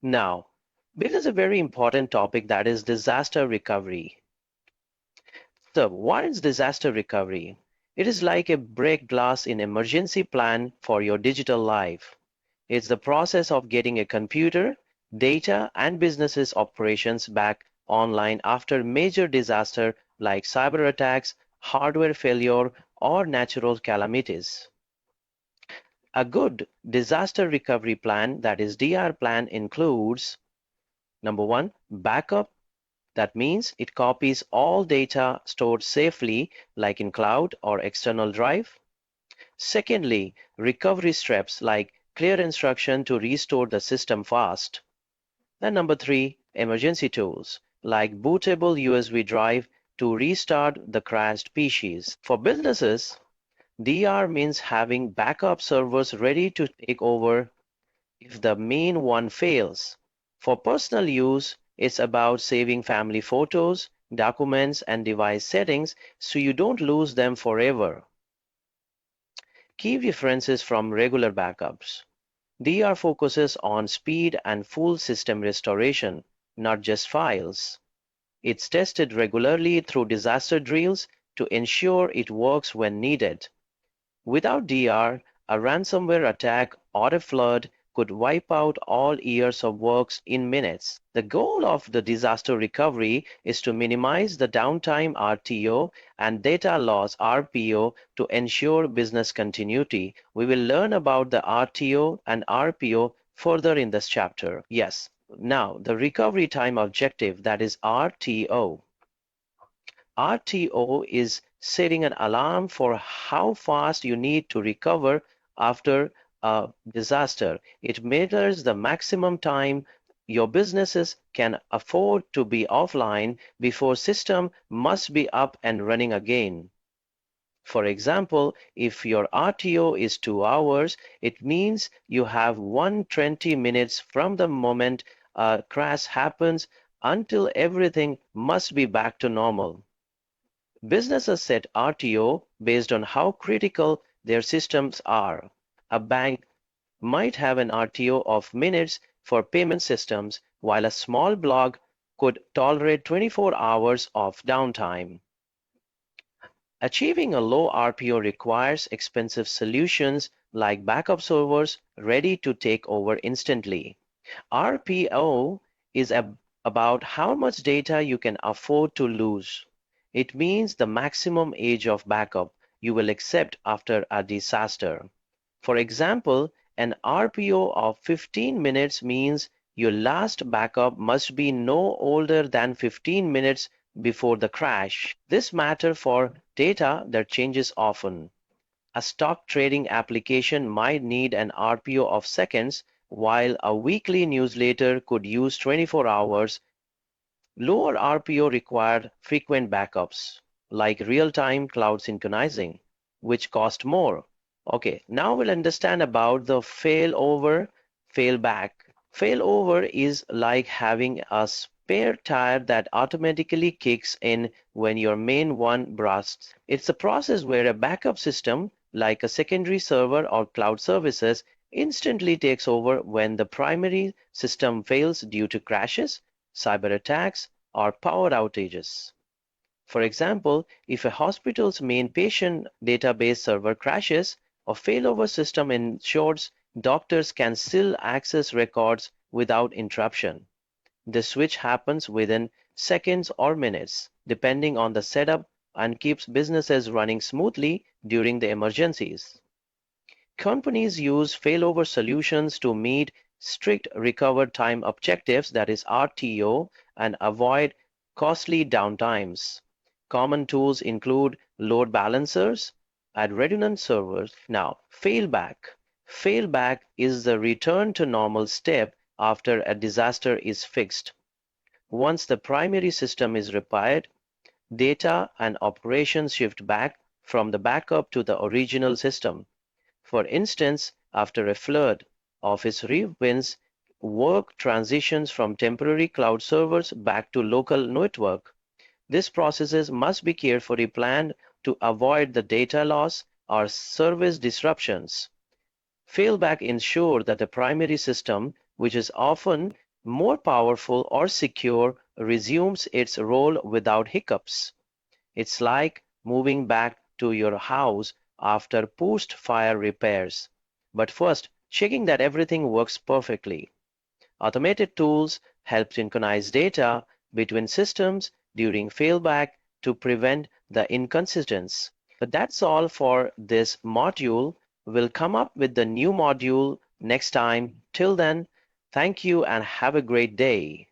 Now, this is a very important topic, that is disaster recovery. So, what is disaster recovery? It is like a break glass in emergency plan for your digital life. It's the process of getting a computer, data, and businesses operations back online after major disaster like cyber attacks, hardware failure, or natural calamities. A good disaster recovery plan, that is DR plan, includes number one, backup. That means it copies all data stored safely, like in cloud or external drive. Secondly, recovery steps like clear instruction to restore the system fast. And number three, emergency tools like bootable USB drive to restart the crashed PCs. For businesses, DR means having backup servers ready to take over if the main one fails. For personal use, it's about saving family photos, documents, and device settings so you don't lose them forever. Key differences from regular backups. DR focuses on speed and full system restoration, not just files. It's tested regularly through disaster drills to ensure it works when needed. Without DR, a ransomware attack or a flood could wipe out all years of works in minutes. The goal of the disaster recovery is to minimize the downtime RTO and data loss RPO to ensure business continuity. We will learn about the RTO and RPO further in this chapter. Yes, now the recovery time objective, that is RTO. RTO is setting an alarm for how fast you need to recover after a disaster. It measures the maximum time your businesses can afford to be offline before system must be up and running again. For example, if your RTO is 2 hours, it means you have 120 minutes from the moment a crash happens until everything must be back to normal. Businesses set RTO based on how critical their systems are. A bank might have an RTO of minutes for payment systems, while a small blog could tolerate 24 hours of downtime. Achieving a low RPO requires expensive solutions like backup servers ready to take over instantly. RPO is about how much data you can afford to lose. It means the maximum age of backup you will accept after a disaster. For example, an RPO of 15 minutes means your last backup must be no older than 15 minutes before the crash. This matters for data that changes often. A stock trading application might need an RPO of seconds, while a weekly newsletter could use 24 hours. Lower RPO required frequent backups, like real-time cloud synchronizing, which cost more. Okay, now we'll understand about the failover, failback. Failover is like having a spare tire that automatically kicks in when your main one bursts. It's a process where a backup system, like a secondary server or cloud services, instantly takes over when the primary system fails due to crashes, cyber attacks, or power outages. For example, if a hospital's main patient database server crashes, a failover system ensures doctors can still access records without interruption. The switch happens within seconds or minutes, depending on the setup, and keeps businesses running smoothly during the emergencies. Companies use failover solutions to meet strict recover time objectives, that is RTO, and avoid costly downtimes. Common tools include load balancers and redundant servers. Now, failback. Failback is the return to normal step after a disaster is fixed. Once the primary system is repaired, data and operations shift back from the backup to the original system. For instance, after a flood, office reopens, work transitions from temporary cloud servers back to local network. These processes must be carefully planned to avoid the data loss or service disruptions. Failback ensure that the primary system, which is often more powerful or secure, resumes its role without hiccups. It's like moving back to your house after post-fire repairs, but first checking that everything works perfectly. Automated tools help synchronize data between systems during failback to prevent the inconsistencies. So that's all for this module. We'll come up with the new module next time. Till then, thank you and have a great day.